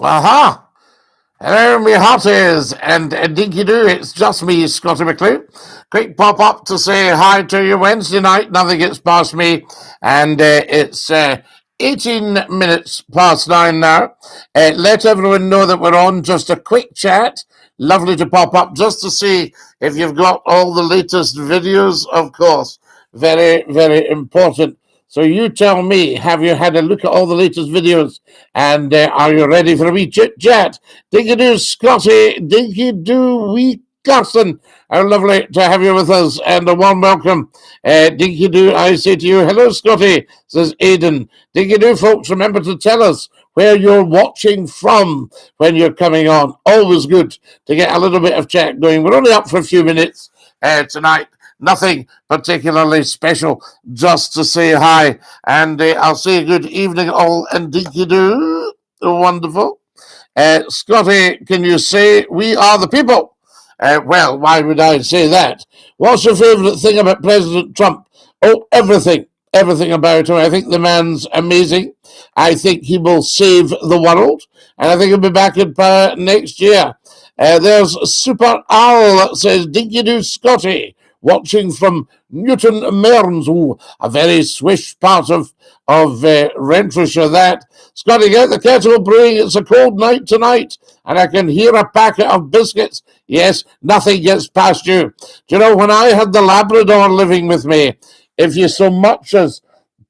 Aha! Hello, me hearties and Dinky-Doo. It's just me, Scotty McCLUE. Quick pop-up to say hi to you Wednesday night. Nothing gets past me. And it's 18 minutes past 9 now. Let everyone know that we're on. Just a quick chat. Lovely to pop up just to see if you've got all the latest videos, of course. Very, very important. So you tell me, have you had a look at all the latest videos? And are you ready for a wee chit-chat? Dinky-Doo, Scotty, Dinky-Doo, wee Carson. How lovely to have you with us, and a warm welcome. Dinky-Doo, I say to you, hello, Scotty, says Aidan. Dinky-Doo, folks, remember to tell us where you're watching from when you're coming on. Always good to get a little bit of chat going. We're only up for a few minutes tonight. Nothing particularly special, just to say hi. And I'll say good evening all, and Dinky-Doo. Wonderful. Scotty, can you say we are the people? Well, why would I say that? What's your favourite thing about President Trump? Oh, everything. Everything about him. I think the man's amazing. I think he will save the world. And I think he'll be back in power next year. There's Super Owl that says, Dinky-Doo, Scotty, watching from Newton Mearns, a very swish part of Renfrewshire, that. Scotty, get the kettle brewing. It's a cold night tonight, and I can hear a packet of biscuits. Yes, nothing gets past you. Do you know, when I had the Labrador living with me, if you so much as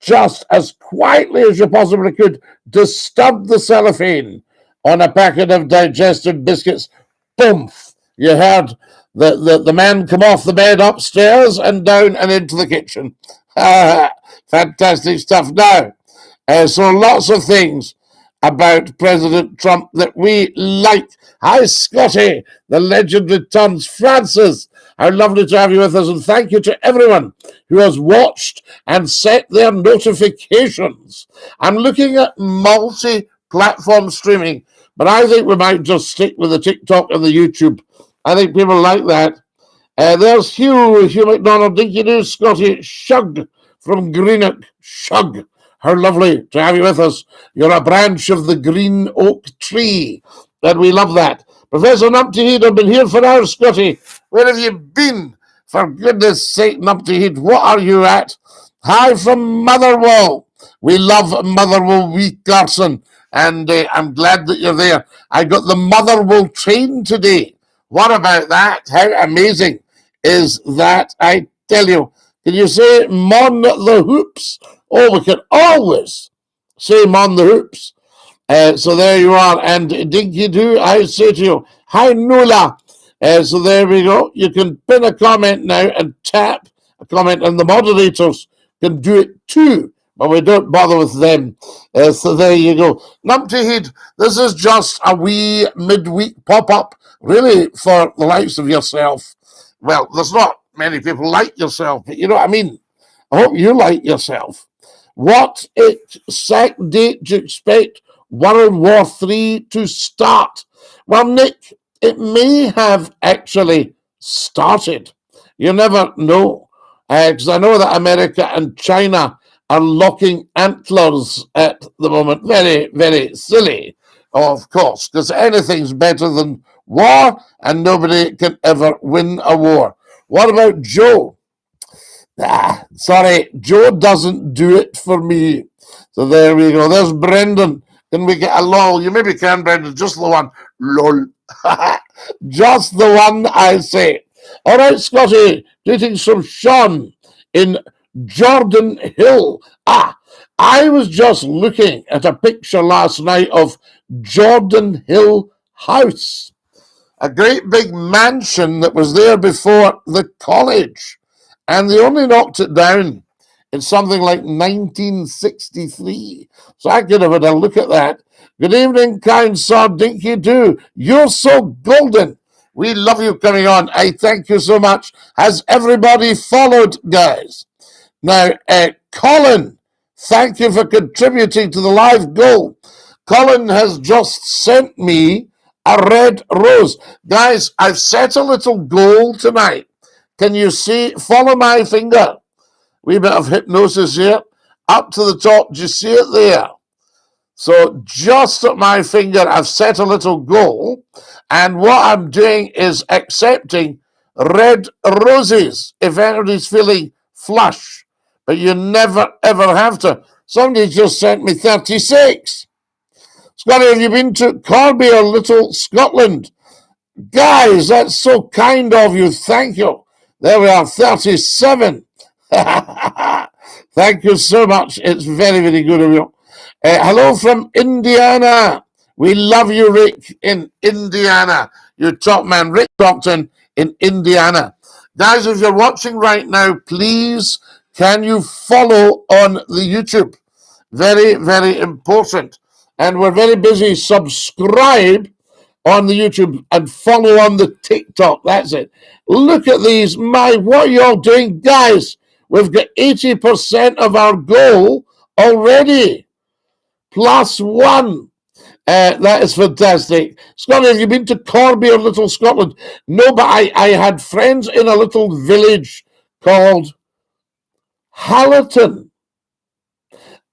just as quietly as you possibly could disturb the cellophane on a packet of digested biscuits, boom, you heard the man come off the bed upstairs and down and into the kitchen. Fantastic stuff. Now, so lots of things about President Trump that we like. Hi, Scotty. The legend returns. Francis, how lovely to have you with us. And thank you to everyone who has watched and set their notifications. I'm looking at multi-platform streaming, but I think we might just stick with the TikTok and the YouTube. I think people like that. There's Hugh McDonald, Dinky-Doo, Scotty, Shug from Greenock. Shug, how lovely to have you with us. You're a branch of the green oak tree, and we love that. Professor Numpty Head, I've been here for hours, Scotty. Where have you been? For goodness sake, Numpty Head, what are you at? Hi from Motherwell. We love Motherwell, wee Carson, and I'm glad that you're there. I got the Motherwell train today. What about that? How amazing is that? I tell you. Can you say Mon the Hoops? Oh, we can always say Mon the Hoops. So there you are. And Dinky-Doo, I say to you, hi Nula. So there we go. You can pin a comment now and tap a comment, and the moderators can do it too, but we don't bother with them. So there you go. Numpty Head, this is just a wee midweek pop-up, really, for the likes of yourself. Well, there's not many people like yourself, but you know what I mean. I hope you like yourself. What exact date do you expect World War III to start? Well, Nick, it may have actually started. You never know. Because I know that America and China are locking antlers at the moment. Very, very silly, of course, because anything's better than war, and nobody can ever win a war. What about Joe? Sorry, Joe doesn't do it for me. So there we go. There's Brendan. Can we get a lol? You maybe can, Brendan. Just the one. Lol. Just the one, I say. All right, Scotty. Greetings from Sean in Jordan Hill. I was just looking at a picture last night of Jordan Hill House, a great big mansion that was there before the college, and they only knocked it down in something like 1963. So I could have had a look at that. Good evening, kind sir, Dinky-Doo. You're so golden. We love you coming on. I thank you so much. Has everybody followed, guys? Now, Colin, thank you for contributing to the live goal. Colin has just sent me a red rose. Guys, I've set a little goal tonight. Can you see? Follow my finger. Wee bit of hypnosis here. Up to the top. Do you see it there? So just at my finger, I've set a little goal, and what I'm doing is accepting red roses if anybody's feeling flush. But you never, ever have to. Somebody just sent me 36. Scotty, have you been to Corby or Little Scotland? Guys, that's so kind of you. Thank you. There we are, 37. Thank you so much. It's very, very good of you. Hello from Indiana. We love you, Rick, in Indiana. You top man, Rick Stockton in Indiana. Guys, if you're watching right now, please, can you follow on the YouTube? Very, very important. And we're very busy. Subscribe on the YouTube and follow on the TikTok. That's it. Look at these. What are you all doing? Guys, we've got 80% of our goal already. +1. That is fantastic. Scotty, have you been to Corby or Little Scotland? No, but I had friends in a little village called Hallerton.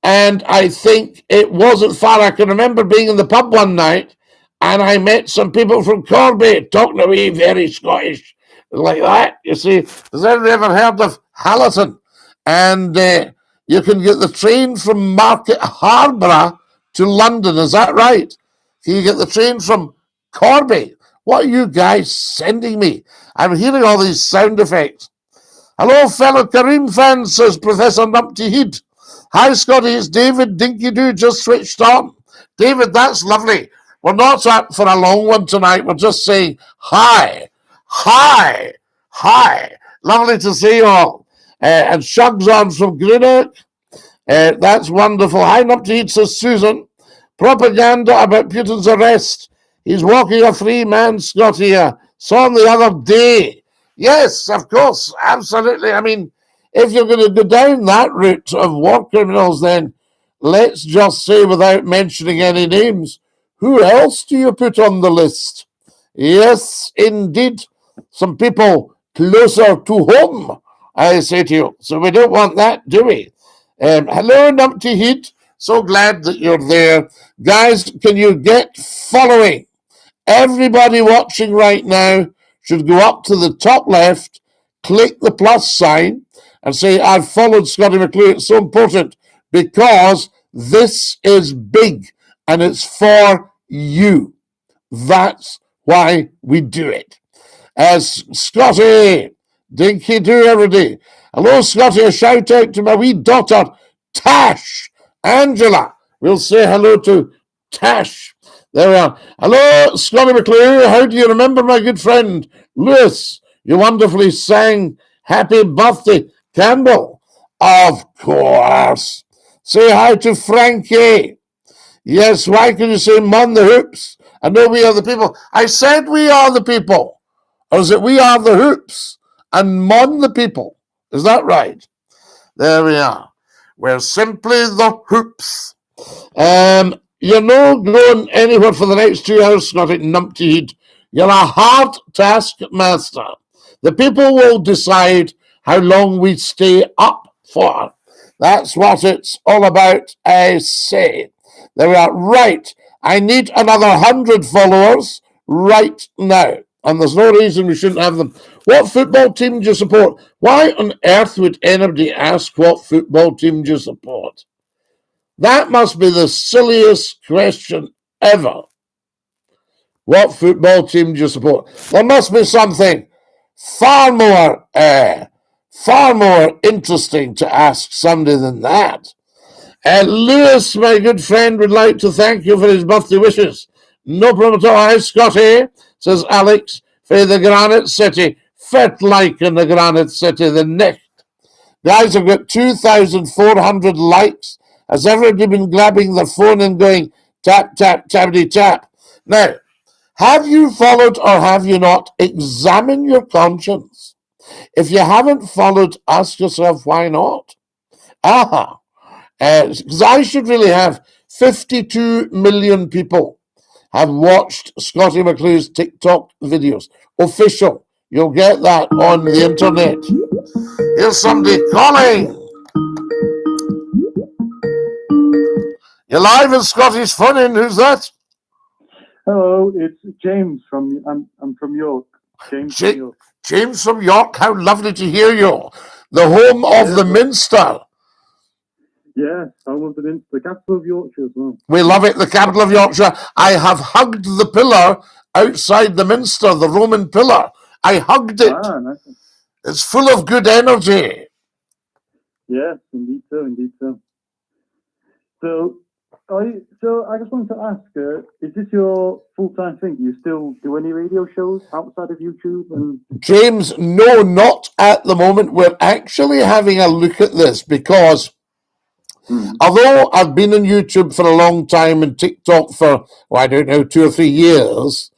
And I think it wasn't far. I can remember being in the pub one night and I met some people from Corby talking to me very Scottish like that. You see, has anybody ever heard of Hallerton? And you can get the train from Market Harborough to London. Is that right? Can you get the train from Corby? What are you guys sending me? I'm hearing all these sound effects. Hello, fellow Kareem fans, says Professor Numpty Heed. Hi, Scotty, it's David. Dinky-Doo just switched on. David, that's lovely. We're not up for a long one tonight. We're just saying hi, hi, hi. Lovely to see you all. And Shug's on from Greenock. That's wonderful. Hi, Numpty Heed, says Susan. Propaganda about Putin's arrest. He's walking a free man, Scotty. Saw him the other day. Yes, of course, absolutely. I mean, if you're going to go down that route of war criminals, then let's just say, without mentioning any names, who else do you put on the list? Yes, indeed, some people closer to home, I say to you. So we don't want that, do we? Hello, Numpty Heat. So glad that you're there. Guys, can you get following? Everybody watching right now should go up to the top left, click the plus sign, and say, I've followed Scotty McClue. It's so important because this is big and it's for you. That's why we do it. As Scotty, Dinky-Doo every day. Hello, Scotty. A shout out to my wee daughter, Tash. Angela. We'll say hello to Tash. There we are. Hello, Scotty McClue. How do you remember my good friend, Lewis? You wonderfully sang Happy Birthday, Campbell. Of course. Say hi to Frankie. Yes, why can you say Mon the Hoops? I know we are the people. I said we are the people. Or is it we are the Hoops and Mon the people? Is that right? There we are. We're simply the Hoops. You're not going anywhere for the next 2 hours, Scotty Numpty Heed. You're a hard taskmaster. The people will decide how long we stay up for. That's what it's all about, I say. There we are. Right. I need another 100 followers right now. And there's no reason we shouldn't have them. What football team do you support? Why on earth would anybody ask what football team do you support? That must be the silliest question ever. What football team do you support? There must be something far more interesting to ask somebody than that. Lewis, my good friend, would like to thank you for his birthday wishes. No problem at all. Hi, Scotty, says Alex, for the Granite City. Fit like in the Granite City, the next. Guys, I've got 2,400 likes. Has everybody been grabbing their phone and going tap, tap, tappity, tap? Now, have you followed or have you not? Examine your conscience. If you haven't followed, ask yourself, why not? Because I should really have 52 million people have watched Scotty McClue's TikTok videos. Official. You'll get that on the internet. Here's somebody calling. You're live with Scottish Funnin'. Who's that? Hello, it's James from. I'm from York. James from York. James from York. How lovely to hear you. The home of the Minster. Yes, home of the Minster, the capital of Yorkshire as well. We love it. The capital of Yorkshire. I have hugged the pillar outside the Minster, the Roman pillar. I hugged it. Ah, nice. It's full of good energy. Yes, indeed so, indeed so. So I just wanted to ask, is this your full-time thing? Do you still do any radio shows outside of YouTube? And James, no, not at the moment. We're actually having a look at this because although I've been on YouTube for a long time and TikTok for, well, I don't know, 2 or 3 years,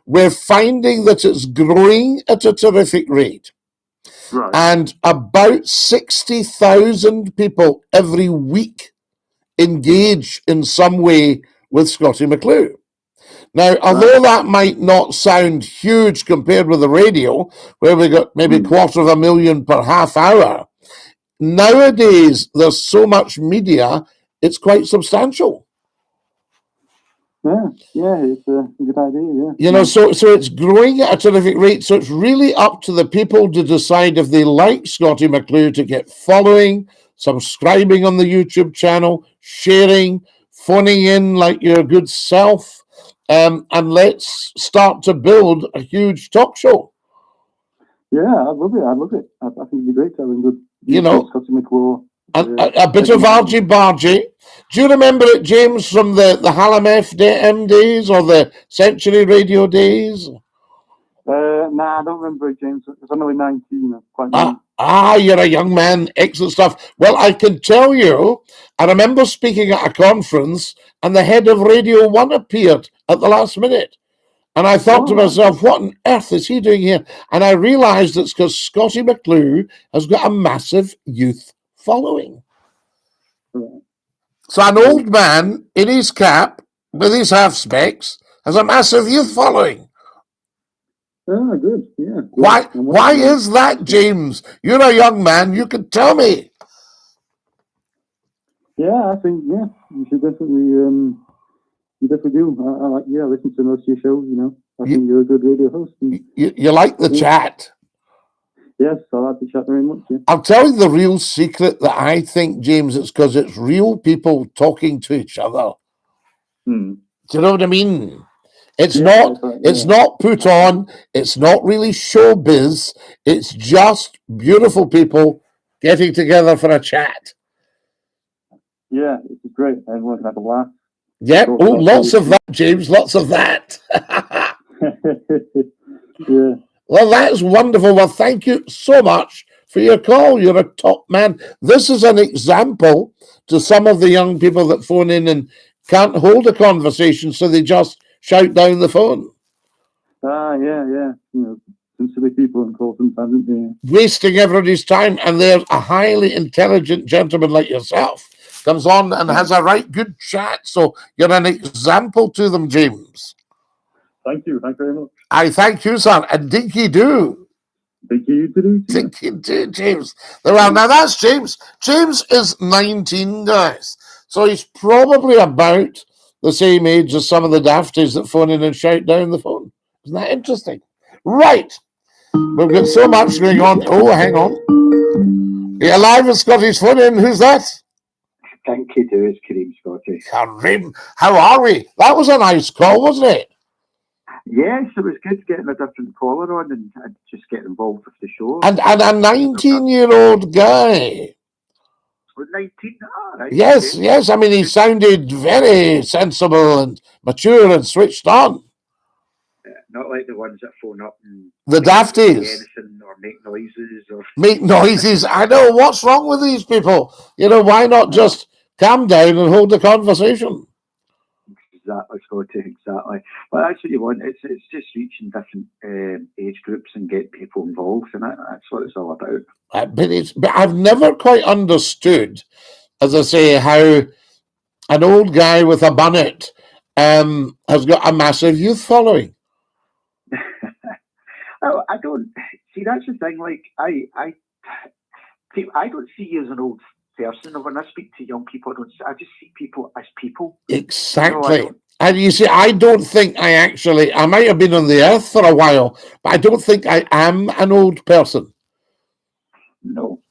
we're finding that it's growing at a terrific rate. Right. And about 60,000 people every week engage in some way with Scottie McClue. Now, although that might not sound huge compared with the radio, where we got maybe 250,000 per half hour, nowadays there's so much media, it's quite substantial. Yeah, it's a good idea, yeah. You know, so it's growing at a terrific rate, so it's really up to the people to decide if they like Scottie McClue to get following, subscribing on the YouTube channel, sharing, phoning in like your good self, and let's start to build a huge talk show. Yeah, I'd love it. I think it'd be great to have a good, you know, Scottie McClue. A bit of argy-bargy. Do you remember it, James, from the Hallam FM days or the Century Radio days? Nah, I don't remember it, James, because I'm only 19. I'm quite young. You're a young man. Excellent stuff. Well, I can tell you, I remember speaking at a conference and the head of Radio 1 appeared at the last minute. And I thought to myself, what on earth is he doing here? And I realised it's because Scottie McClue has got a massive youth following. So an old man in his cap with his half specs has a massive youth following. Oh, good. Yeah. Why is that, James? You're a young man. You can tell me. Yeah, I think you should definitely. You definitely do. I like. Yeah, I listen to most of your shows. You know, I think you're a good radio host. You like the chat. Yes, I like the chat very much. Yeah. I'll tell you the real secret that I think, James. It's because it's real people talking to each other. Do you know what I mean? It's not put on. It's not really showbiz. It's just beautiful people getting together for a chat. Yeah, it's great. Everyone can have a laugh. Yeah. Oh, lots of that, James. Lots of that. Yeah. Well, that's wonderful. Well, thank you so much for your call. You're a top man. This is an example to some of the young people that phone in and can't hold a conversation, so they just shout down the phone. Yeah. You know, some silly people in call sometimes, aren't they? Wasting everybody's time, and there's a highly intelligent gentleman like yourself comes on and has a right good chat. So you're an example to them, James. Thank you. Thank you very much. I thank you, son. And Dinky-Doo. Dinky-Doo, James. Well, now that's James. James is 19, guys. So he's probably about the same age as some of the dafties that phone in and shout down the phone. Isn't that interesting? Right. We've got so much going on. Oh, hang on. You're live with Scottish Funnin'. Who's that? DINKY-DOO, it's Kareem, Scotty. Kareem, how are we? That was a nice call, wasn't it? Yes, it was good getting a different caller on and just get involved with the show. And a 19-year-old guy. 19? Right. Yes. I mean, he sounded very sensible and mature and switched on. Not like the ones that phone up and the dafties or make noises. Make noises. I know. What's wrong with these people? You know, why not just calm down and hold the conversation? Exactly, Scotty, exactly. Well, that's what you want. It's just reaching different age groups and get people involved, and that's what it's all about. But I've never quite understood, as I say, how an old guy with a bonnet has got a massive youth following. I don't see. That's the thing. Like I don't see you as an old person. And when I speak to young people, I just see people as people. Exactly. And you see, I don't think I might have been on the earth for a while, but I don't think I am an old person. No.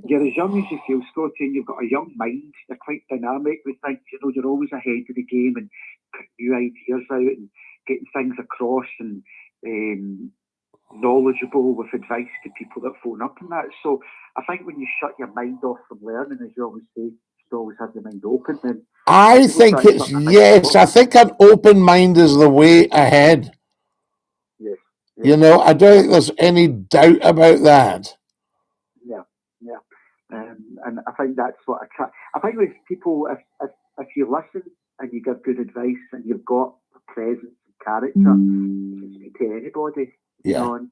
You're as young as you feel, Scotty, and you've got a young mind. You're quite dynamic with things. You're always ahead of the game and putting new ideas out and getting things across and knowledgeable with advice to people that phone up and that. So I think when you shut your mind off from learning, as you always say, you should always have your mind open. Then I think it's, yes, I think an open mind is the way ahead. Yes. You know, I don't think there's any doubt about that. Yeah. And I think that's what I think with people, if you listen and you give good advice and you've got a presence and character, you can speak to anybody. Yeah. You know, and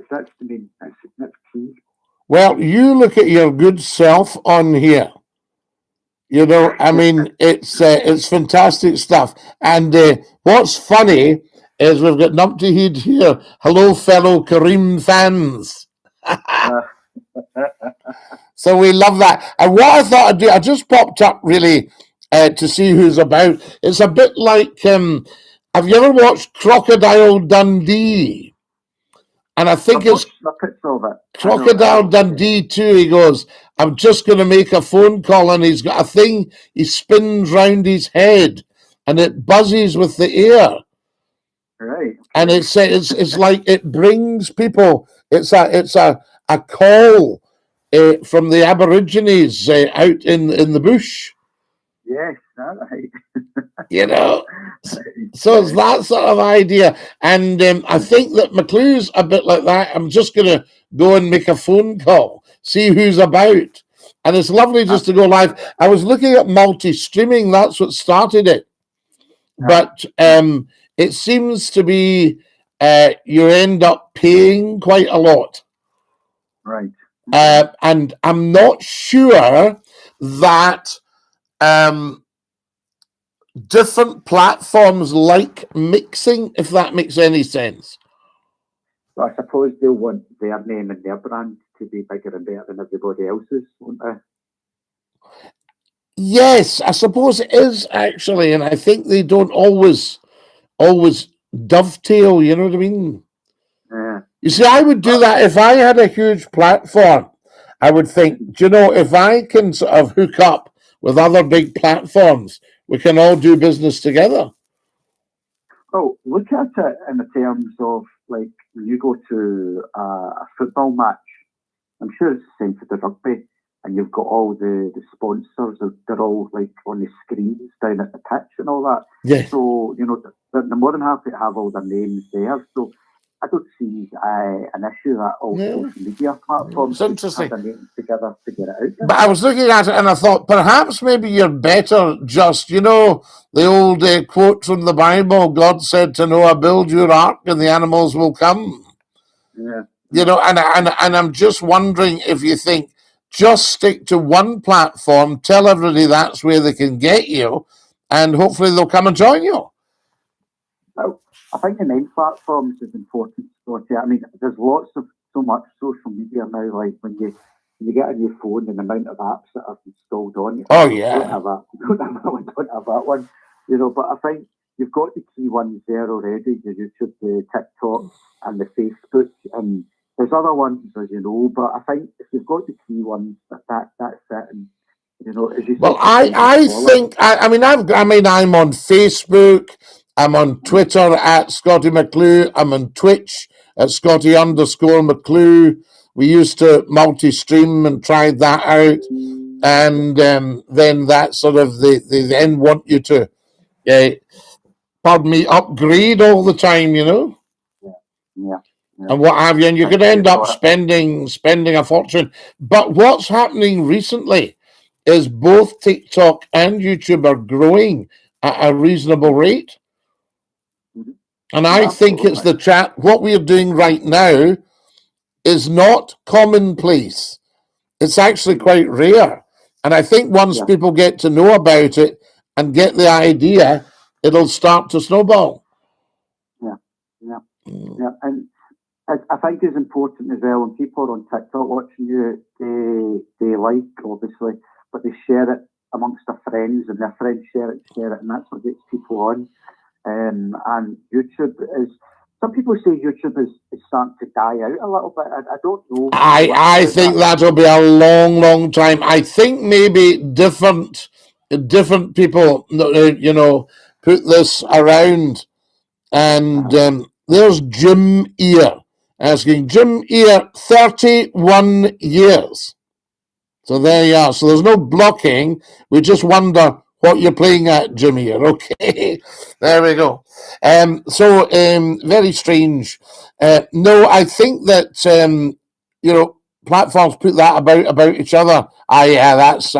that's the main, that's key. Well, you look at your good self on here. You know, I mean, it's fantastic stuff. And what's funny is we've got Numpty Heed here. Hello, fellow Kareem fans. So we love that. And what I thought I'd do, I just popped up really to see who's about. It's a bit like, have you ever watched Crocodile Dundee? And I think it's Crocodile Dundee too. He goes, I'm just going to make a phone call, and he's got a thing he spins round his head and it buzzes with the air. Right. And it's like it brings people. It's a call from the Aborigines out in the bush. Yes, right. You know, so it's that sort of idea. And I think that McCLUE's a bit like that. I'm just going to go and make a phone call, see who's about. And it's lovely just to go live. I was looking at multi-streaming. That's what started it. But it seems to be you end up paying quite a lot. Right. And I'm not sure that different platforms like mixing, if that makes any sense. Well, I suppose they'll want their name and their brand to be bigger and better than everybody else's, won't they? Yes, I suppose it is actually, and I think they don't always dovetail, you know what I mean? Yeah. You see, I would do that if I had a huge platform. I would think, do you know, if I can sort of hook up with other big platforms, we can all do business together. Oh, look at it in the terms of, like, when you go to a football match, I'm sure it's the same for the rugby, and you've got all the sponsors, they're all, like, on the screens down at the pitch and all that. Yes. So, you know, they're more than happy to have all their names there. So I don't see an issue that all social media platforms have their names together to get it out there. But I was looking at it and I thought, perhaps maybe you're better just, you know, the old quote from the Bible, God said to Noah, build your ark and the animals will come. Yeah. You know, and I'm just wondering if you think, just stick to one platform, tell everybody that's where they can get you, and hopefully they'll come and join you. Well, I think the main platforms is important, Scotty. I mean, there's so much social media now, like when you get on your phone and the amount of apps that are installed on you. Oh, yeah. Don't have that one. You know, but I think you've got the key ones there already, the YouTube, the TikTok, and the Facebook, and there's other ones, as you know, but I think if you've got the key ones, that's it. And, you know, as you well, I think, I'm on Facebook, I'm on Twitter at Scotty McClue, I'm on Twitch at Scotty_McClue. We used to multi-stream and tried that out, and then that sort of, they then want you to, upgrade all the time, you know? Yeah. And what have you, and you could end up spending a fortune. But what's happening recently is both TikTok and YouTube are growing at a reasonable rate. And I think it's the chat. What we're doing right now is not commonplace. It's actually quite rare. And I think once people get to know about it and get the idea, it'll start to snowball. Yeah. I think it's important as well when people are on TikTok watching you, they like, obviously, but they share it amongst their friends, and their friends share it, and that's what gets people on. And YouTube is, some people say YouTube is starting to die out a little bit. I don't know. I think that'll be a long, long time. I think maybe different people, you know, put this around. And there's Jim Ear asking, Jim Ear, 31 years. So there you are. So there's no blocking. We just wonder what you're playing at, Jim Ear. Okay, there we go. So very strange. No, I think that you know, platforms put that about each other. Yeah, that's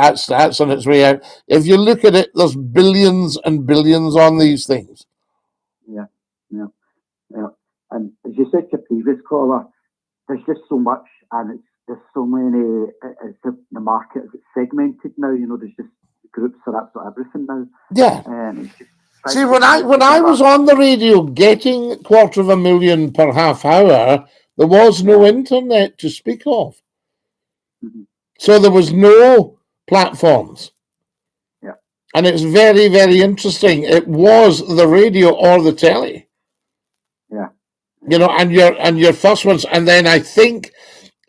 on its way out. If you look at it, there's billions and billions on these things. Yeah. And as you said to the previous caller, there's just so much, and there's so many. The market is segmented now. You know, there's just groups for absolutely everything now. Yeah. See, when I was on the radio getting $250,000 per half hour, there was no internet to speak of. Mm-hmm. So there was no platforms. Yeah. And it's very, very interesting. It was the radio or the telly. Yeah. You know, and your first ones, and then I think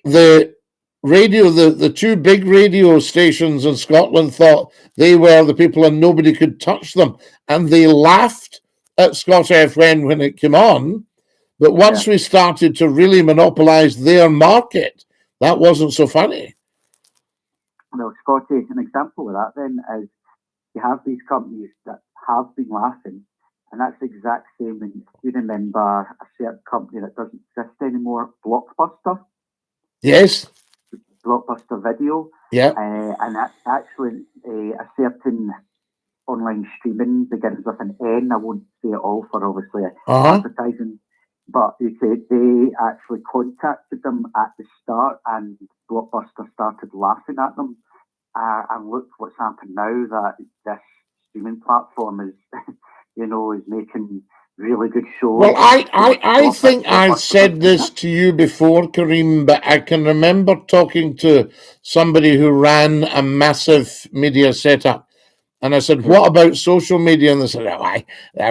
the radio, the two big radio stations in Scotland thought they were the people and nobody could touch them, and they laughed at Scott FM when it came on. But once we started to really monopolise their market, that wasn't so funny. Well, Scotty, an example of that then is you have these companies that have been laughing. And that's the exact same when you remember a certain company that doesn't exist anymore, Blockbuster. Yes. Blockbuster Video. Yeah. And that's actually a certain online streaming begins with an N. I won't say it all for obviously advertising. But they actually contacted them at the start, and Blockbuster started laughing at them. And look what's happened now, that this streaming platform is, you know, is making really good shows. Well, I think I said this to you before, Kareem, but I can remember talking to somebody who ran a massive media setup. And I said, what about social media? And they said,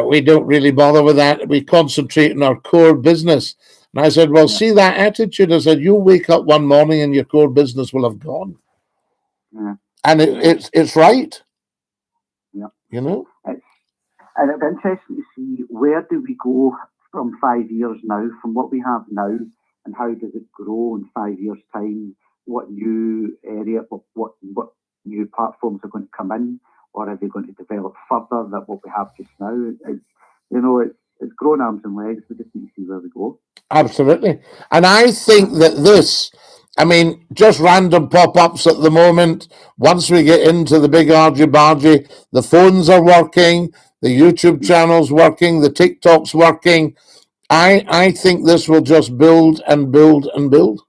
we don't really bother with that. We concentrate on our core business. And I said, well, see that attitude? I said, you'll wake up one morning and your core business will have gone. Yeah. And it's right. Yeah. You know? And it's interesting to see, where do we go from 5 years now, from what we have now, and how does it grow in 5 years' time? What new area, what new platforms are going to come in, or are they going to develop further than what we have just now? It's grown arms and legs. We just need to see where we go. Absolutely. And I think that this, I mean, just random pop-ups at the moment. Once we get into the big argy-bargy, the phones are working, the YouTube channel's working, the TikTok's working. I think this will just build and build and build.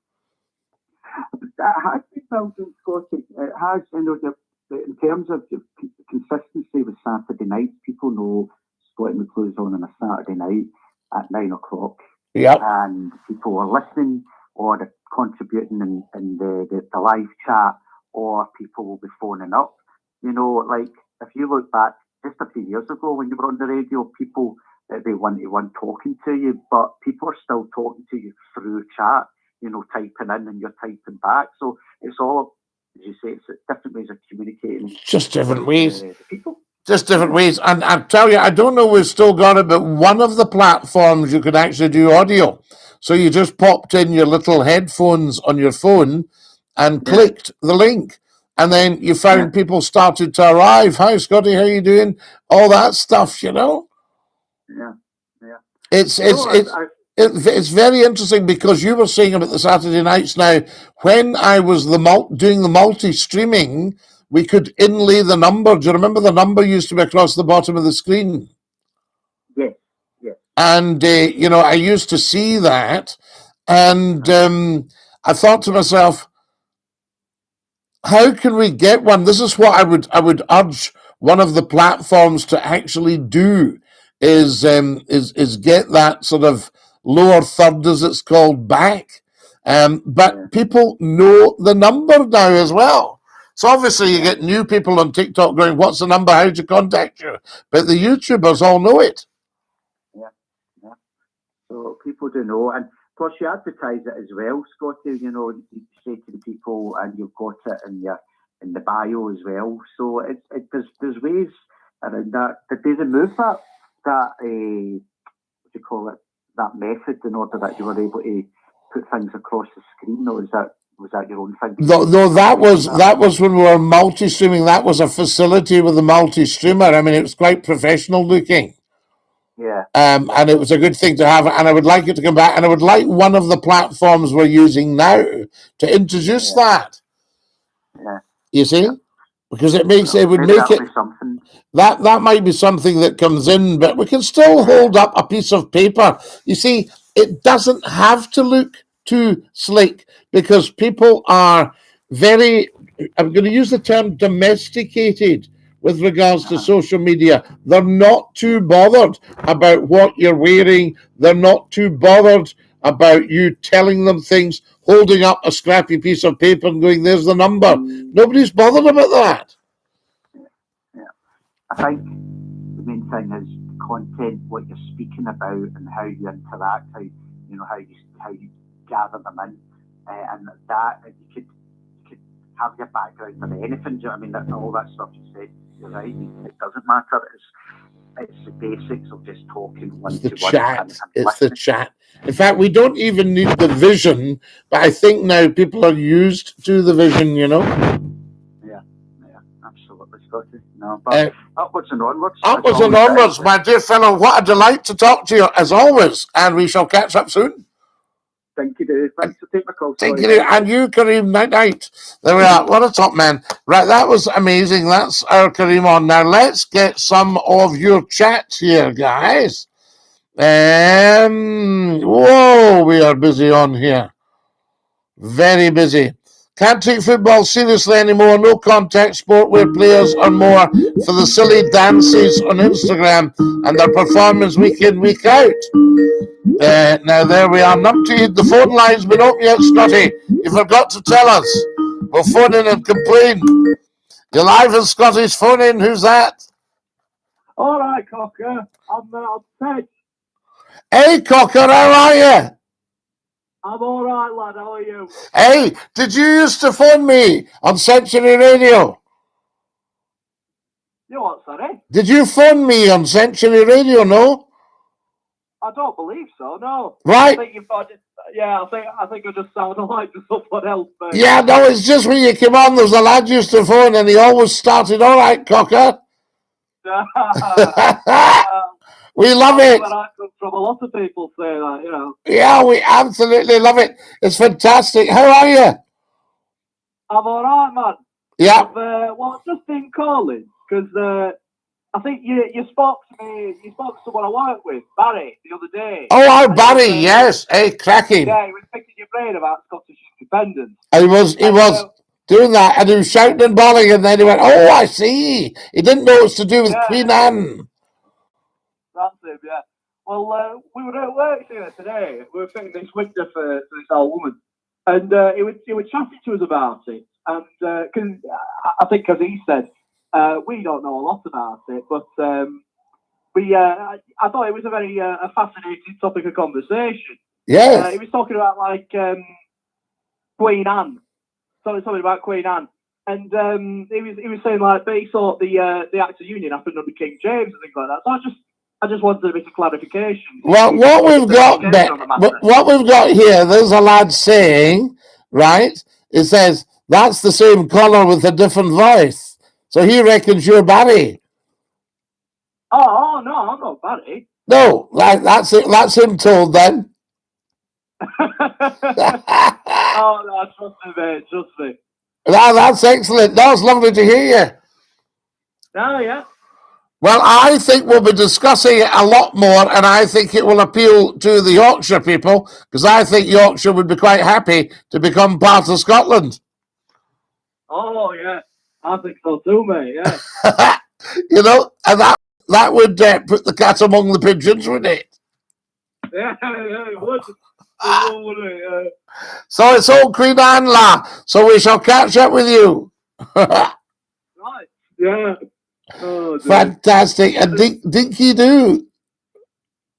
That has been building, Scotty. It has, you know, in terms of the consistency with Saturday nights, people know Scotty McClue's on a Saturday night at 9 o'clock. Yep. And people are listening, or they're contributing in the live chat, or people will be phoning up. You know, like, if you look back just a few years ago when you were on the radio, people, they one-to-one talking to you, but people are still talking to you through chat, you know, typing in and you're typing back. So it's all, as you say, it's different ways of communicating. Just different ways. People. Just different ways. And I tell you, I don't know if we've still got it, but one of the platforms you could actually do audio. So you just popped in your little headphones on your phone and clicked the link. And then you found people started to arrive. Hi, Scotty, how you doing? All that stuff, you know? Yeah. It's very interesting, because you were saying about the Saturday nights now. When I was doing the multi-streaming, we could inlay the number. Do you remember the number used to be across the bottom of the screen? Yes. And, you know, I used to see that. And I thought to myself, how can we get one? This is what I would urge one of the platforms to actually do, is get that sort of lower third, as it's called, back. But people know the number now as well. So obviously you get new people on TikTok going, what's the number? How'd you contact you? But the YouTubers all know it. Yeah. So people do know. And plus you advertise it as well, Scotty, you know, you say to the people and you've got it in the bio as well. So there's ways around that. Did they remove that what do you call it, that method in order that you were able to put things across the screen, or was that your own thing? No, that was when we were multi-streaming. That was a facility with a multi-streamer. I mean, it was quite professional looking. Yeah. And it was a good thing to have, and I would like it to come back, and I would like one of the platforms we're using now to introduce that. Yeah. You see? Because it makes it would make it something. That might be something that comes in, but we can still hold up a piece of paper. You see, it doesn't have to look too slick because people are very, I'm going to use the term domesticated with regards to social media. They're not too bothered about what you're wearing. They're not too bothered about you telling them things, holding up a scrappy piece of paper and going, there's the number. Nobody's bothered about that. I think the main thing is the content, what you're speaking about, and how you interact, how you gather them in, and that you could have your background or anything. Do you know what I mean? All that stuff you said, you're right. It doesn't matter. It's the basics of just talking one to one. It's the chat. In fact, we don't even need the vision, but I think now people are used to the vision. You know. Absolutely, Scotty. No, but upwards and onwards. Upwards and onwards, my dear fellow. What a delight to talk to you, as always. And we shall catch up soon. DINKY-DOO. Thanks for taking my call. DINKY-DOO. And you, Kareem. Night. There we are. What a top man. Right, that was amazing. That's our Kareem on. Now, let's get some of your chats here, guys. Whoa, we are busy on here. Very busy. Can't take football seriously anymore. No contact sport where players are more for the silly dances on Instagram and their performance week in, week out. Now there we are. Numpty, the phone line's been open yet, Scotty. You forgot to tell us. We'll phone in and complain. You're live in Scotty's phone in. Who's that? All right, Cocker. I'm Ted. Hey, Cocker, how are you? I'm all right, lad. How are you? Hey, did you used to phone me on Century Radio? You what, sorry? Did you phone me on Century Radio, no? I don't believe so, no. Right. I think I think I just sounded like someone else. Mate. Yeah, no, it's just when you came on, there's a lad used to phone and he always started, all right, Cocker. We love it. Where I come from, a lot of people say that, you know. Yeah, we absolutely love it. It's fantastic. How are you? I'm all right, man. Yeah. I've just been calling because I think you spoke to me. You spoke to someone I work with, Barry, the other day. Oh, Barry, yes. Hey, cracking. Yeah, he was picking your brain about Scottish independence. He was doing that, and he was shouting and bawling, and then he went, oh, I see. He didn't know it's to do with Queen Anne. That's him, yeah. Well, we were at work here today. We were fitting this window for this old woman. And he was chatting to us about it. And cause, I think, as he said, we don't know a lot about it, but I thought it was a very a fascinating topic of conversation. Yes. He was talking about, like, Queen Anne. Something about Queen Anne. And he was saying, like, but he thought the Act of Union happened under King James and things like that. So I just wanted a bit of clarification. Well, what we've got here, there's a lad saying, right? It says that's the same colour with a different voice. So he reckons you're Barry. Oh no, I'm not Barry. No, that's it. That's him told then. Oh no, trust me, mate. Trust me. No, that's excellent. No, it's lovely to hear you. Oh yeah. Well, I think we'll be discussing it a lot more, and I think it will appeal to the Yorkshire people, because I think Yorkshire would be quite happy to become part of Scotland. Oh, yeah. I think so too, mate, yeah. You know, and that would put the cat among the pigeons, wouldn't it? Yeah, it would. So it's all Queen Anla. So we shall catch up with you. Right. Yeah. Oh, dear. Fantastic. And Dinky-Doo.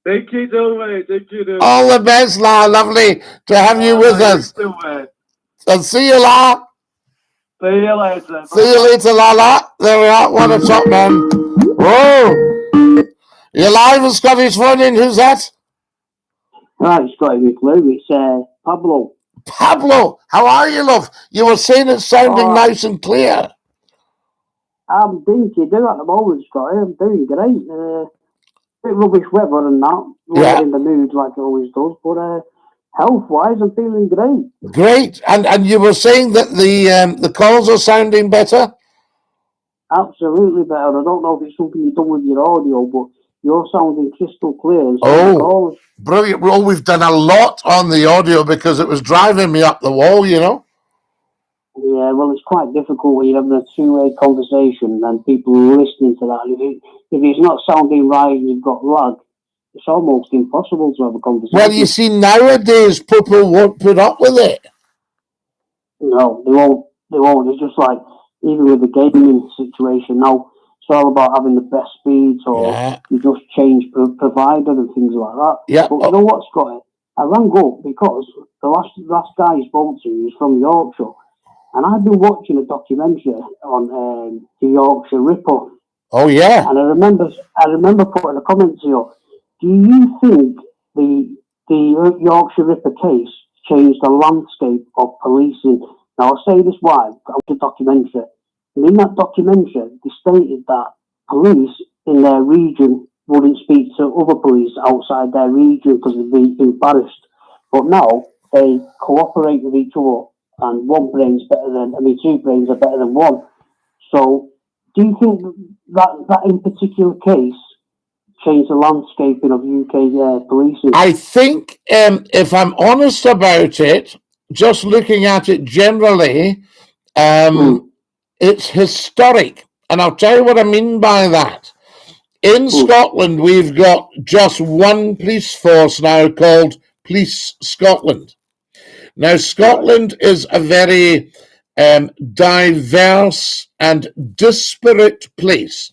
Dinky-Doo, mate. Dinky-Doo. All the best, La. Lovely to have you with us. Too, mate. And see you, La. See you later. See you later, La. There we are. What a top man. Whoa. You're live with Scottish Phone-In. Who's that? Right, Scotty McCLUE. It's Pablo. Pablo, how are you, love? You were saying it's sounding nice and clear. I'm Dinky-Doo at the moment, Scotty. I'm doing great. Bit rubbish weather and that. Not in the mood like it always does, but health-wise, I'm feeling great. Great. And you were saying that the calls are sounding better? Absolutely better. I don't know if it's something you've done with your audio, but you're sounding crystal clear. And brilliant. Well, we've done a lot on the audio because it was driving me up the wall, you know? Yeah, well, it's quite difficult when you're having a two-way conversation and people are listening to that. If it's not sounding right and you've got lag, it's almost impossible to have a conversation. Well, you see, nowadays people won't put up with it. No, they won't. They won't. It's just like, even with the gaming situation now, it's all about having the best speeds, or you just change provider and things like that. Yeah. But you know what, Scott? I rang up because the last guy I spoke to was from Yorkshire, and I've been watching a documentary on the Yorkshire Ripper. Oh yeah. And I remember putting a comment to you. Do you think the Yorkshire Ripper case changed the landscape of policing? Now I'll say this why. I watched a documentary. And in that documentary, they stated that police in their region wouldn't speak to other police outside their region because they'd be embarrassed. But now they cooperate with each other, and two brains are better than one. So, do you think that in particular case changed the landscaping of UK policing? I think, if I'm honest about it, just looking at it generally, it's historic. And I'll tell you what I mean by that. In Scotland, we've got just one police force now called Police Scotland. Now, Scotland is a very diverse and disparate place.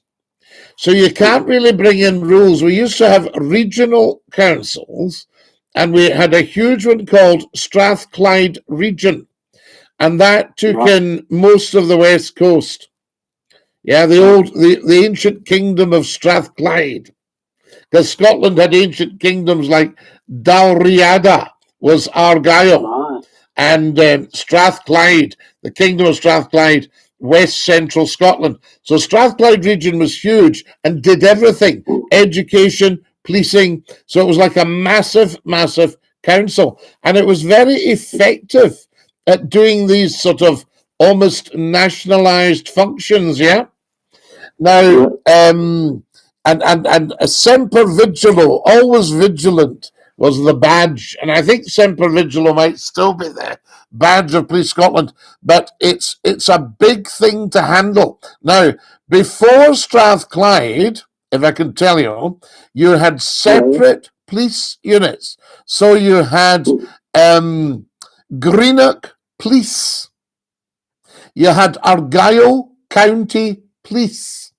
So you can't really bring in rules. We used to have regional councils, and we had a huge one called Strathclyde Region. And that took in most of the West Coast. Yeah, the ancient kingdom of Strathclyde. Because Scotland had ancient kingdoms like Dalriada was Argyll. And Strathclyde, the kingdom of Strathclyde, West Central Scotland. So Strathclyde region was huge and did everything. Education, policing. So it was like a massive, massive council. And it was very effective at doing these sort of almost nationalized functions, yeah? Now, and Semper Vigilo, always vigilant, was the badge. And I think Semper Vigilo might still be there, badge of Police Scotland, but it's a big thing to handle. Now, before Strathclyde, if I can tell you, you had separate police units. So you had Greenock Police. You had Argyll County Police.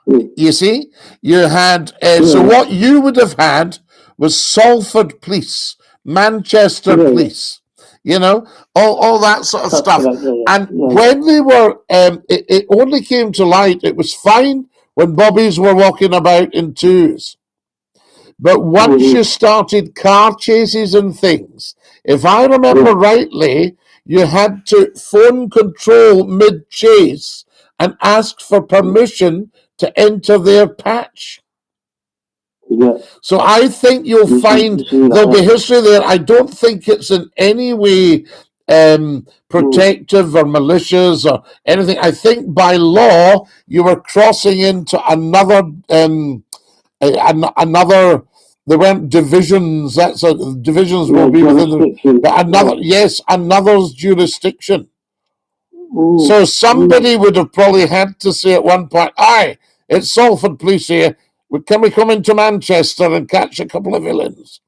You see? You had, so what you would have had was Salford Police, Manchester Police, you know, all that sort of stuff. And when they were, it only came to light, it was fine when bobbies were walking about in twos. But once you started car chases and things, if I remember rightly, you had to phone control mid-chase and ask for permission to enter their patch. So I think you'll find there'll be history there. I don't think it's in any way protective or malicious or anything. I think by law you were crossing into another there weren't divisions. That's divisions will be within another's jurisdiction. So somebody would have probably had to say at one point, "Aye, it's Salford Police here. Can we come into Manchester and catch a couple of villains?"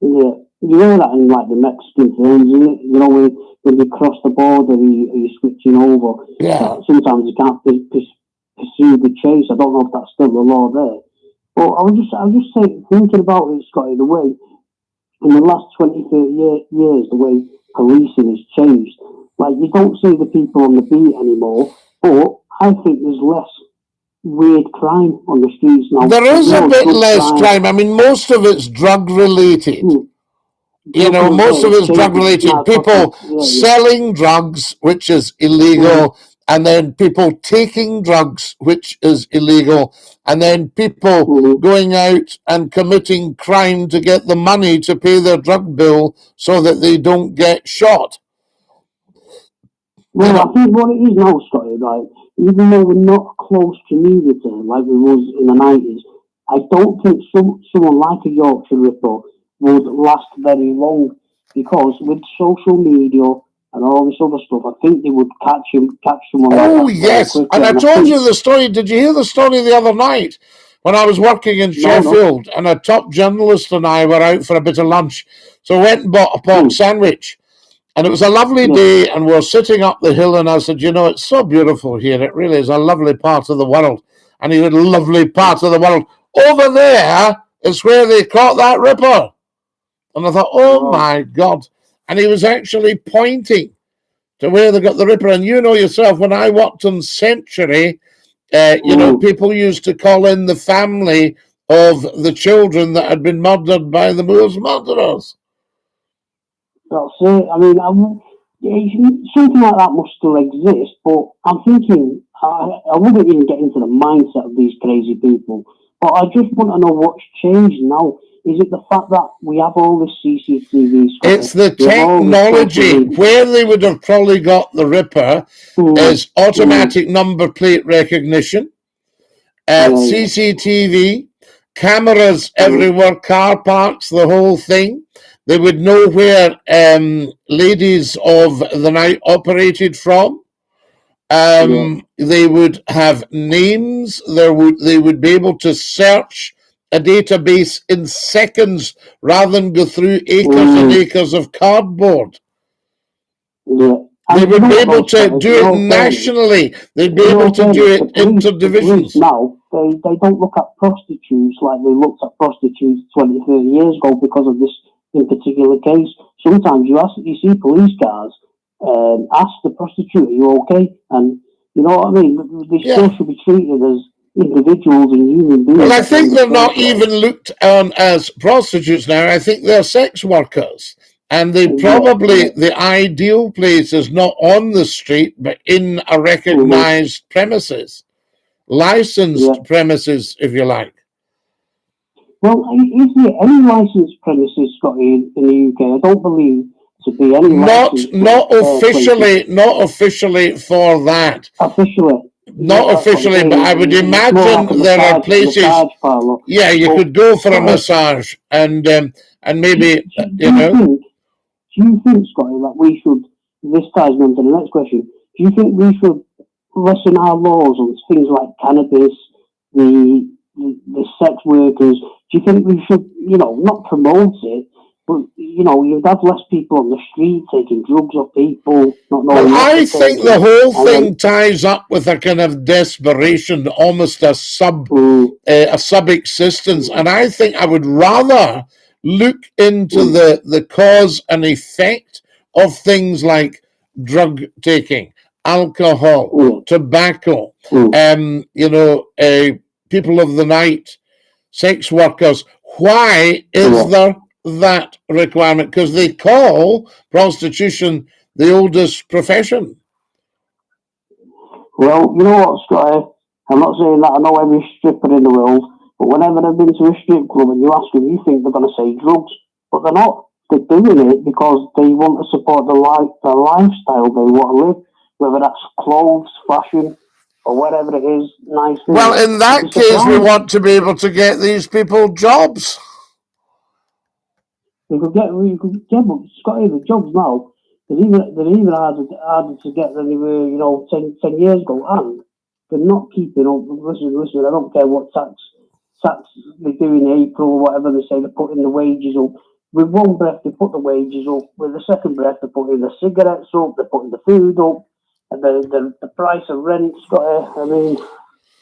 Yeah, you know that in like the Mexican films, you know, when you cross the border, you're switching over. Yeah. Sometimes you can't pursue the chase. I don't know if that's still the law there. But I was just saying, thinking about it, Scotty, the way in the last 20, 30 years, the way policing has changed. Like, you don't see the people on the beat anymore, but I think there's less weird crime on the streets now. There is a bit drug less crime. I mean, most of it's drug related. You know, most of it's drug related. People selling drugs, which is illegal, and then people taking drugs, which is illegal, and then people going out and committing crime to get the money to pay their drug bill so that they don't get shot. Well, I think what it is now, Scotty, like, even though we're not a close community like we was in the 90s, I don't think someone like a Yorkshire Ripper would last very long, because with social media and all this other stuff, I think they would catch someone like that. Oh, yes. And I told you the story. Did you hear the story the other night when I was working in Sheffield and a top journalist and I were out for a bit of lunch? So I went and bought a pork sandwich. And it was a lovely day, and we're sitting up the hill, and I said, you know, it's so beautiful here. It really is a lovely part of the world. And he said, lovely part of the world. Over there is where they caught that Ripper. And I thought, oh, my God. And he was actually pointing to where they got the Ripper. And you know yourself, when I worked on Century, you know, people used to call in the family of the children that had been murdered by the Moors murderers. That's it. I mean, something like that must still exist, but I'm thinking I wouldn't even get into the mindset of these crazy people. But I just want to know what's changed now. Is it the fact that we have all this CCTV stuff? It's the technology. Where they would have probably got the Ripper is automatic number plate recognition, CCTV, cameras everywhere, car parks, the whole thing. They would know where ladies of the night operated from. They would have names. They would be able to search a database in seconds rather than go through acres and acres of cardboard. They would be able to do it nationally. They'd be able to do it inter-divisions. Now, they don't look at prostitutes like they looked at prostitutes 20, 30 years ago because of this in particular case. Sometimes you see police cars ask the prostitute, are you okay? And you know what I mean? They still should be treated as individuals and human beings. Well, I think they're not even looked on as prostitutes now. I think they're sex workers. And they probably, the ideal place is not on the street, but in a recognized premises. Licensed premises, if you like. Well, is there any licensed premises, Scotty, in the UK? I don't believe to be any not officially for that. Not officially, but I would imagine there are places. Yeah, you could go for a massage and maybe you know. Do you think, Scotty, that we should? This ties on to the next question. Do you think we should lessen our laws on things like cannabis, the sex workers? Do you think we should, you know, not promote it, but, you know, you'd have less people on the street taking drugs off people, not knowing. Well, I think the whole thing ties up with a kind of desperation, almost a sub-existence. And I think I would rather look into the cause and effect of things like drug taking, alcohol, tobacco, you know, people of the night, sex workers. Why is there that requirement? Because they call prostitution the oldest profession. Well, you know what, Scotty? I'm not saying that I know every stripper in the world, but whenever I've been to a strip club and you ask them, you think they're going to say drugs, but they're not. They're doing it because they want to support the lifestyle they want to live, whether that's clothes, fashion, or whatever it is, nice things. Well, in that case, we want to be able to get these people jobs. But Scotty, the jobs now, they're even harder to get than they were, you know, 10 years ago, and they're not keeping up. Listen, I don't care what tax they do in April or whatever they say, they're putting the wages up. with one breath they put the wages up, with the second breath they're putting the cigarettes up, they're putting the food up, and the price of rent's got. I mean,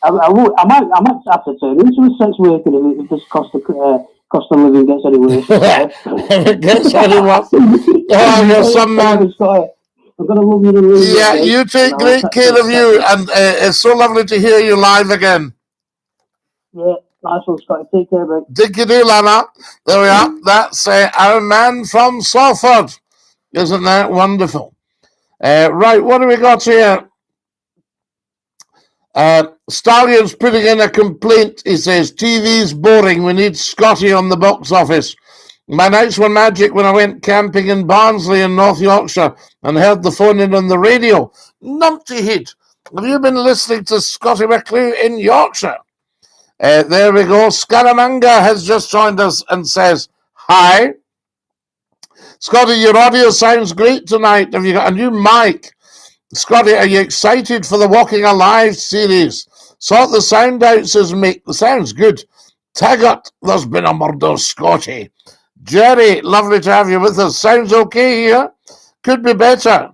I might have to turn into a sex worker if this cost of living gets any worse. If it gets any worse, oh, you're some man. I'm gonna love you to lose. Yeah, you take great care of you, and it's so lovely to hear you live again. Yeah, nice one, Scotty. Take care, mate. Dinky-Doo, Lana. There we are. That's our man from Salford. Isn't that wonderful? Right, what do we got here? Stallion's putting in a complaint. He says, TV's boring. We need Scotty on the box office. My nights were magic when I went camping in Barnsley in North Yorkshire and heard the phone in on the radio. Numpty head. Have you been listening to Scotty McCLUE in Yorkshire? There we go. Scaramanga has just joined us and says, hi. Scotty, your audio sounds great tonight. Have you got a new mic? Scotty, are you excited for the Walking Alive series? Sort the sound out, says Mick. The sound's good. Taggart, there's been a murder, Scotty. Jerry, lovely to have you with us. Sounds okay here. Could be better.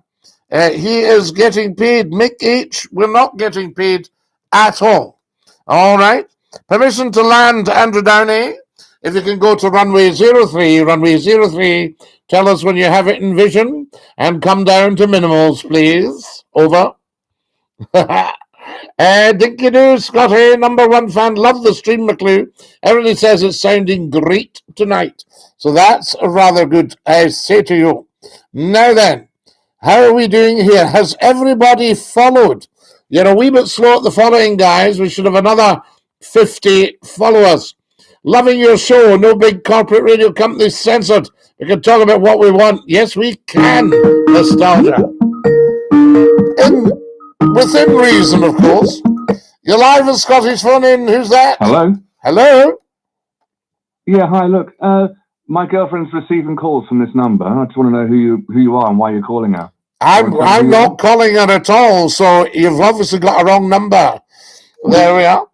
He is getting paid. Mick H, we're not getting paid at all. All right. Permission to land, Andrew Downey. If you can go to runway 03, tell us when you have it in vision, and come down to minimals, please. Over. Dinky-Doo, Scotty, #1 fan. Love the stream, McCLUE. Everybody says it's sounding great tonight. So that's rather good, I say to you. Now then, how are we doing here? Has everybody followed? You're a wee bit slow at the following, guys. We should have another 50 followers. Loving your show. No big corporate radio companies censored. We can talk about what we want. Yes, we can. Nostalgia. Within reason, of course. You're live with Scotty's phone in. Who's that? Hello? Hello? Yeah, hi, look. My girlfriend's receiving calls from this number. I just want to know who you are and why you're calling her. I'm not calling her at all, so you've obviously got a wrong number. There we are.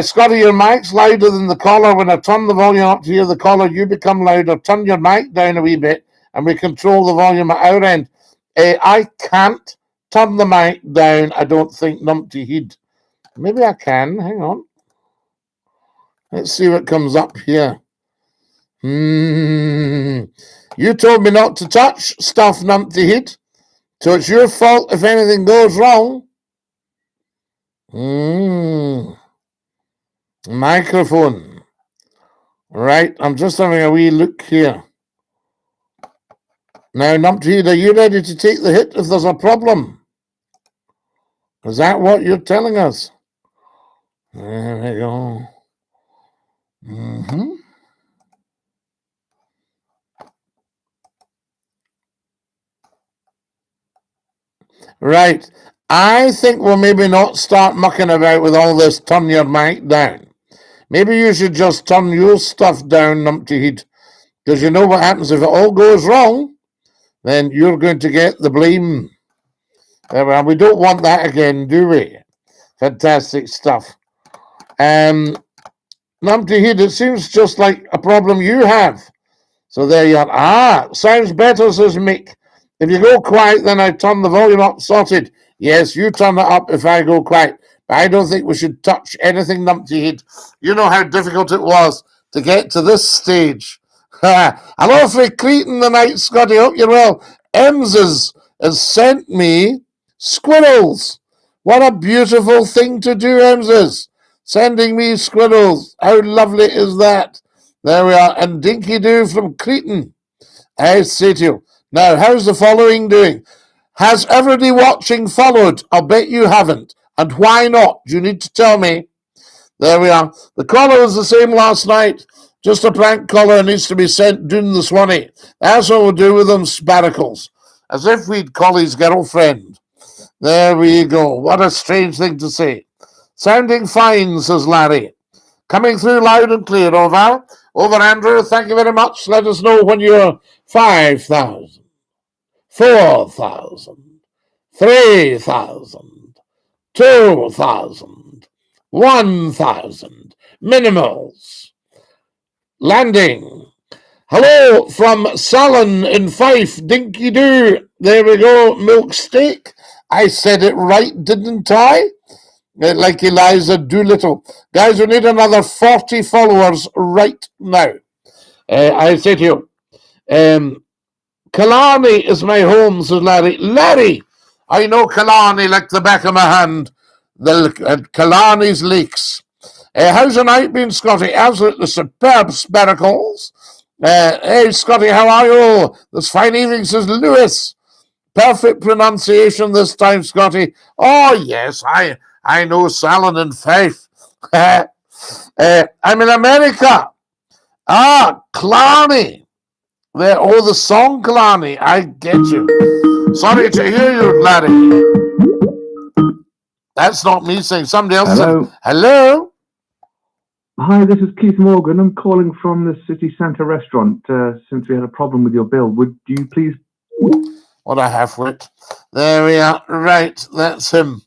Scotty, your mic's louder than the caller. When I turn the volume up to hear the caller, you become louder. Turn your mic down a wee bit, and we control the volume at our end. I can't turn the mic down, I don't think, numpty heed. Maybe I can. Hang on. Let's see what comes up here. You told me not to touch stuff, numpty heed. So it's your fault if anything goes wrong. Microphone. Right, I'm just having a wee look here. Now, numpty, are you ready to take the hit if there's a problem? Is that what you're telling us? There we go. Right. I think we'll maybe not start mucking about with all this turn your mic down. Maybe you should just turn your stuff down, numpty heed. Because you know what happens if it all goes wrong, then you're going to get the blame. We don't want that again, do we? Fantastic stuff. Numpty heed, it seems just like a problem you have. So there you are. Sounds better, says Mick. If you go quiet, then I turn the volume up, sorted. Yes, you turn it up if I go quiet. But I don't think we should touch anything, numpty heed. You know how difficult it was to get to this stage. Hello, for Cretan the night, Scotty. Hope you're well. Ems has sent me squirrels. What a beautiful thing to do, Ems. Sending me squirrels. How lovely is that? There we are. And Dinky-Doo from Cretan. I say to you. Now, how's the following doing? Has everybody watching followed? I'll bet you haven't. And why not? You need to tell me. There we are. The collar was the same last night. Just a prank collar needs to be sent down the Swanee. That's what we'll do with them sparkles. As if we'd call his girlfriend. There we go. What a strange thing to say. Sounding fine, says Larry. Coming through loud and clear, over. Over, Andrew. Thank you very much. Let us know when you're 5,000, 4,000, 3,000, 2,000, 1,000. Minimals. Landing. Hello from Salon in Fife. Dinky-Doo. There we go. Milk steak. I said it right, didn't I? Like Eliza Doolittle. Guys, we need another 40 followers right now. I say to you, Killarney is my home, says Larry. Larry, I know Killarney like the back of my hand. The Killarney's Lakes. How's your night been, Scotty? Absolutely superb, Sparkles. Hey, Scotty, how are you? This fine evening, says Lewis. Perfect pronunciation this time, Scotty. Oh, yes, I know Salon and Fife. I'm in America. Ah, Killarney. The song Killarney. I get you. Sorry to hear you, Larry. That's not me saying. Somebody else Hello. said, hello? Hi, this is Keith Morgan. I'm calling from the City Centre restaurant since we had a problem with your bill. Would you please... What a half-wit. There we are. Right, that's him.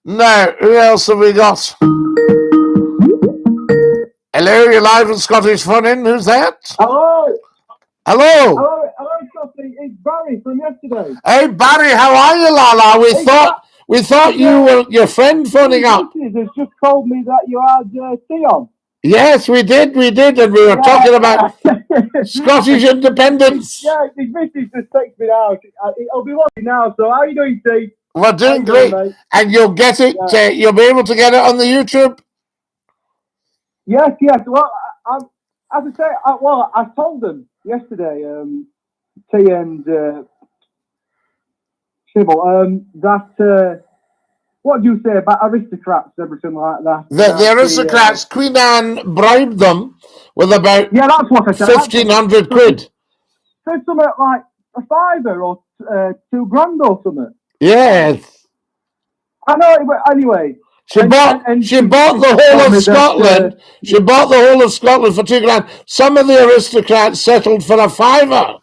Now, who else have we got? Hello, you're live in Scottish Funnin'. Who's that? Hello. Hello. Hello, Scotty. It's Barry from yesterday. Hey, Barry, how are you, Lala? We thought you were your friend phoning up. Has just told me that you had tea on. Yes, we did, and we were talking about Scottish independence. Yeah, his missus just texted me now. It'll be lovely now. So how are you doing, Steve? We're doing great, and you'll get it. Yeah. You'll be able to get it on the YouTube. Yes. Well, as I say, I told them yesterday, T and Sybil, that. What do you say about aristocrats and everything like that? The aristocrats, Queen Anne bribed them with about that's what I said. 1,500 quid. Said something like a fiver or $2,000 or something. Yes. I know. Anyway, she bought the whole of Scotland. She bought the whole of Scotland for $2,000. Some of the aristocrats settled for a fiver.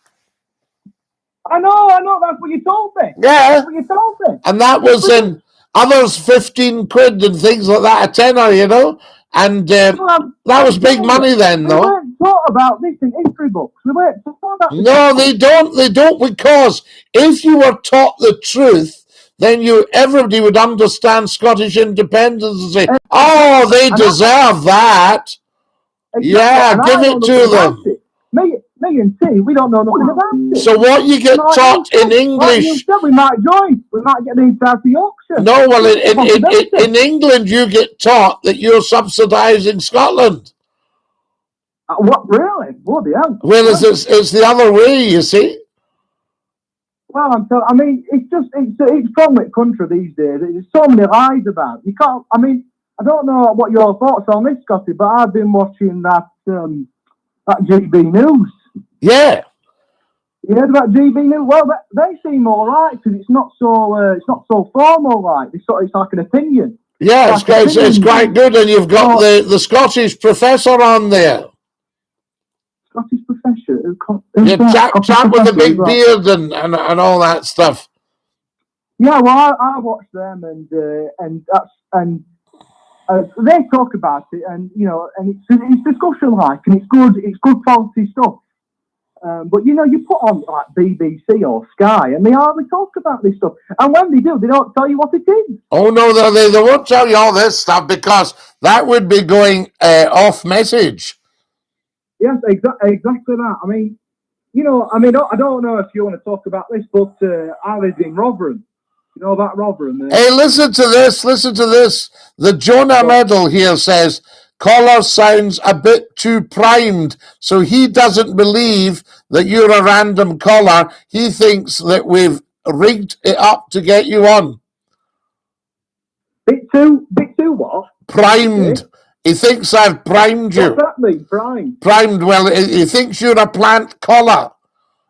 I know. That's what you told me. Yeah. That's what you told me. And that was in others 15 quid and things like that, a tenner, you know. And that was big money then, though. We weren't taught about this in history books. We weren't taught about this. No, they don't, because if you were taught the truth, then everybody would understand Scottish independence and say, oh, they deserve that. Exactly. Yeah, give it to them. Me and T, we don't know nothing about it. So what you get taught in English... we might join. We might get the entire Yorkshire. No, well, in England, you get taught that you're subsidising Scotland. What, really? Bloody hell. Well, it's the other way, you see. Well, it's from country these days. There's so many lies about it. You can't, I don't know what your thoughts on this, Scotty, but I've been watching that GB News. Yeah. You heard about GB News? Well, they seem all right because it's not so formal like. It's like an opinion. Yeah, it's quite good, and you've got the Scottish professor on there. Scottish professor? Chap with the big beard and all that stuff. Yeah, well, I watched them and they talk about it, and and it's discussion like, and it's good quality stuff. But you put on like BBC or Sky, and they hardly talk about this stuff. And when they do, they don't tell you what it is. Oh no, they won't tell you all this stuff because that would be going off message. Yes, exactly that. I don't know if you want to talk about this, but I lived in Rotherham. You know about Rotherham? Hey, listen to this. The Jonah Medal here says, caller sounds a bit too primed, so he doesn't believe that you're a random caller. He thinks that we've rigged it up to get you on. Bit too what? Primed. Okay. He thinks I've primed you. What's that mean, primed? Primed, well, he thinks you're a plant caller.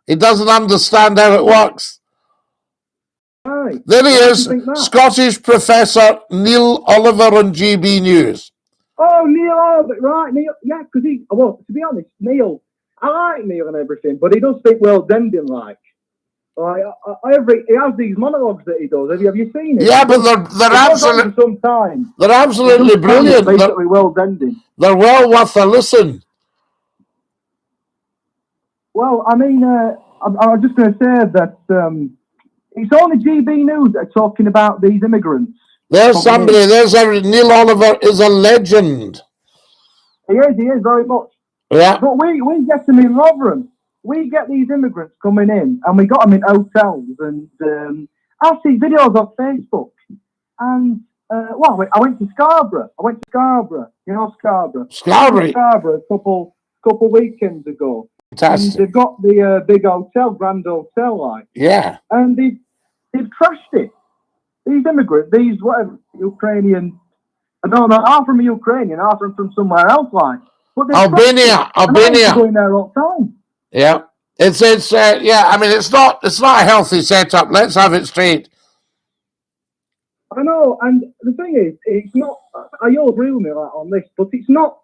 He doesn't understand how it works. Right. There he is, Scottish professor Neil Oliver on GB News. Oh, Neil Oliver, right, Neil. Yeah, because to be honest, Neil, I like Neil and everything, but he does think World Ending like. He has these monologues that he does. Have you seen it? Yeah, but they're absolutely brilliant. Basically, World Ending. They're well worth a listen. Well, I mean, I was just going to say that it's only GB News that are talking about these immigrants. There's somebody, Neil Oliver is a legend. He is very much. Yeah. But we get them in Rotherham. We get these immigrants coming in, and we got them in hotels. And I see videos on Facebook. And, I went to Scarborough. You know Scarborough? Scarborough a couple weekends ago. Fantastic. And they've got the big hotel, Grand Hotel, like. Yeah. And they've trashed it. These immigrants, these whatever Ukrainian, I don't know, half from Ukrainian, half from somewhere else, like. But Albania. Going there all the time. Yeah. It's I mean, it's not a healthy setup. Let's have it straight. I know, and the thing is, it's not. You'll agree with me on this, but it's not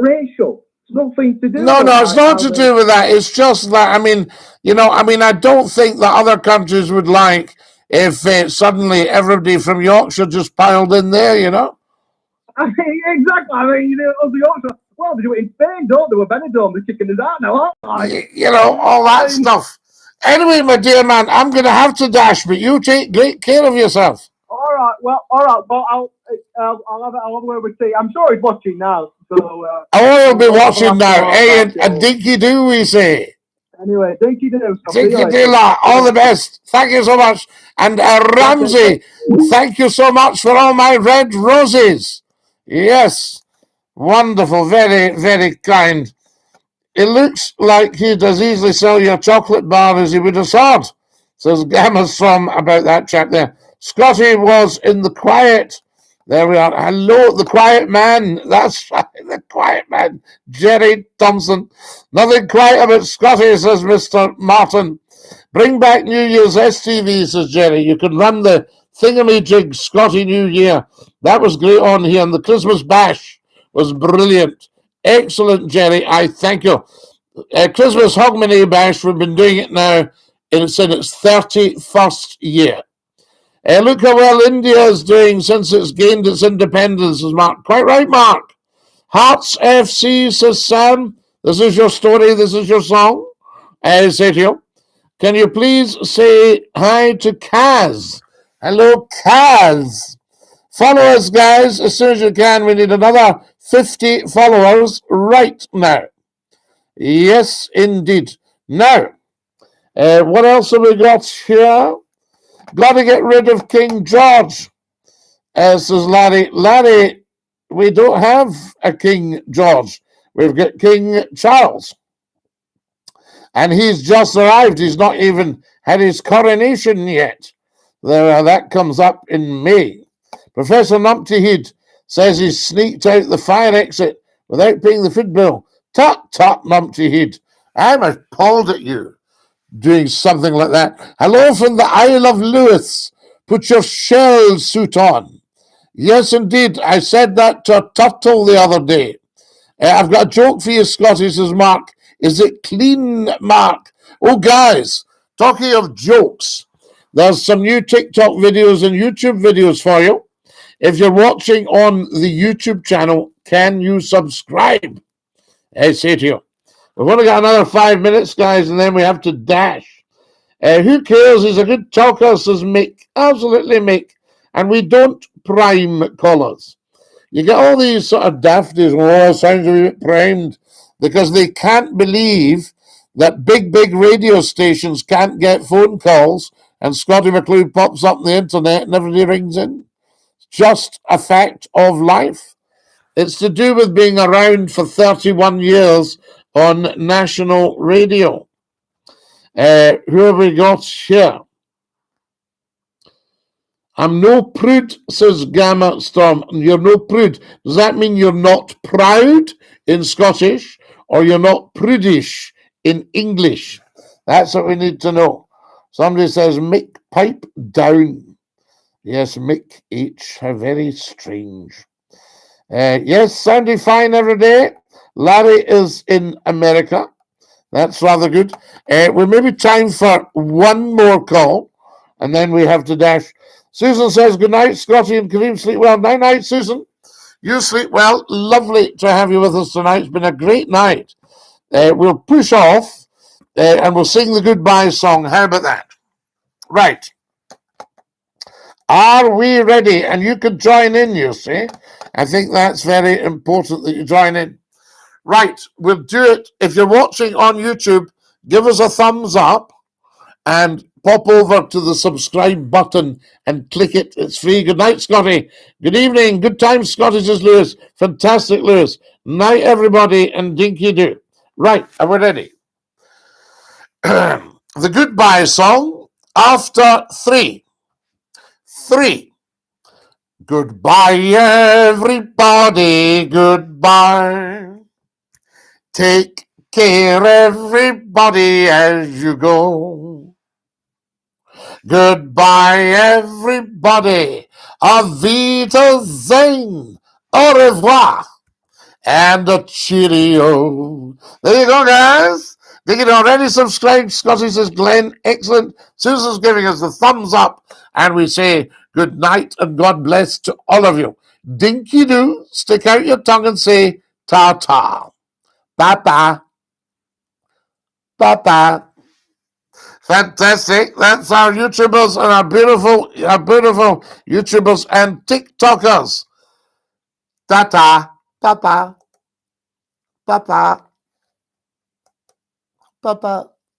racial. It's nothing to do. No, it's not to do with that. It's just that, I mean, I don't think that other countries would like if suddenly everybody from Yorkshire just piled in there, I mean, exactly. I mean, the Yorkshire. Well, they do it in Spain, don't they? With Benidorm, they're kicking us out now, aren't they? All that stuff. Anyway, my dear man, I'm going to have to dash, but you take great care of yourself. All right. Well, I'll have a word with tea. I'm sure he's watching now. So. He'll be watching now. Hey, and dinky-doo, we say. Anyway, dinky-doo. Dinky-doo, all the best. Thank you so much. And Ramsey, thank you so much for all my red roses. Yes. Wonderful. Very, very kind. It looks like he'd as easily sell you a chocolate bar as he would a sword. Says Gamma Strom about that chap there. Scotty was in the quiet. There we are. Hello, the quiet man. That's right, the quiet man. Jerry Thompson. Nothing quiet about Scotty, says Mr. Martin. Bring back New Year's STV, says Jerry. You can run the thingamajig Scotty New Year. That was great on here. And the Christmas bash was brilliant. Excellent, Jerry. I thank you. Christmas Hogmanay bash, we've been doing it now. It's in its 31st year. Look how well India is doing since it's gained its independence, says Mark. Quite right, Mark. Hearts FC, says Sam. This is your story. This is your song. I say to you, can you please say hi to Kaz? Hello, Kaz. Follow us, guys, as soon as you can. We need another 50 followers right now. Yes, indeed. Now, what else have we got here? Got to get rid of King George, says Larry. Larry, we don't have a King George. We've got King Charles. And he's just arrived. He's not even had his coronation yet. That comes up in May. Professor Numpty Head says he sneaked out the fire exit without paying the food bill. Tut, tut, Numpty Head. I'm appalled at you doing something like that. Hello from the Isle of Lewis. Put your shell suit on. Yes, indeed. I said that to a turtle the other day. I've got a joke for you, Scotty, says Mark. Is it clean, Mark? Oh, guys, talking of jokes, there's some new TikTok videos and YouTube videos for you. If you're watching on the YouTube channel, can you subscribe? I say to you. We've only got another 5 minutes, guys, and then we have to dash. Who cares? He's a good talker, says Mick. Absolutely, Mick. And we don't prime callers. You get all these sort of dafties, sounds a bit primed, because they can't believe that big radio stations can't get phone calls, and Scotty McClue pops up on the internet and everybody rings in. It's just a fact of life. It's to do with being around for 31 years on national radio. Who have we got here? I'm no prude, says Gamma Storm. You're no prude. Does that mean you're not proud in Scottish or you're not prudish in English? That's what we need to know. Somebody says, Mick, pipe down. Yes, Mick H. How very strange. Yes, sounding fine every day. Larry is in America. That's rather good. We may be time for one more call, and then we have to dash. Susan says, good night, Scotty and Kareem. Sleep well. Night, night, Susan. You sleep well. Lovely to have you with us tonight. It's been a great night. We'll push off and we'll sing the goodbye song. How about that? Right. Are we ready? And you can join in, you see. I think that's very important that you join in. Right, we'll do it. If you're watching on YouTube, give us a thumbs up and pop over to the subscribe button and click it. It's free. Good night, Scotty. Good evening. Good time, Scotty, says Lewis. Fantastic, Lewis. Night, everybody, and dinky-doo. Right, are we ready? The goodbye song after 3. 3. Goodbye, everybody. Goodbye. Take care, everybody, as you go. Goodbye, everybody. Auf Wiedersehen. Au revoir. And a cheerio. There you go, guys. Did you already subscribe? Scotty says, Glenn, excellent. Susan's giving us the thumbs up. And we say good night and God bless to all of you. Dinky-doo, stick out your tongue and say ta-ta. Bye-bye. Bye-bye. Fantastic. That's our YouTubers and our beautiful YouTubers and TikTokers. Ta-ta. Bye-bye. Bye-bye. Bye-bye.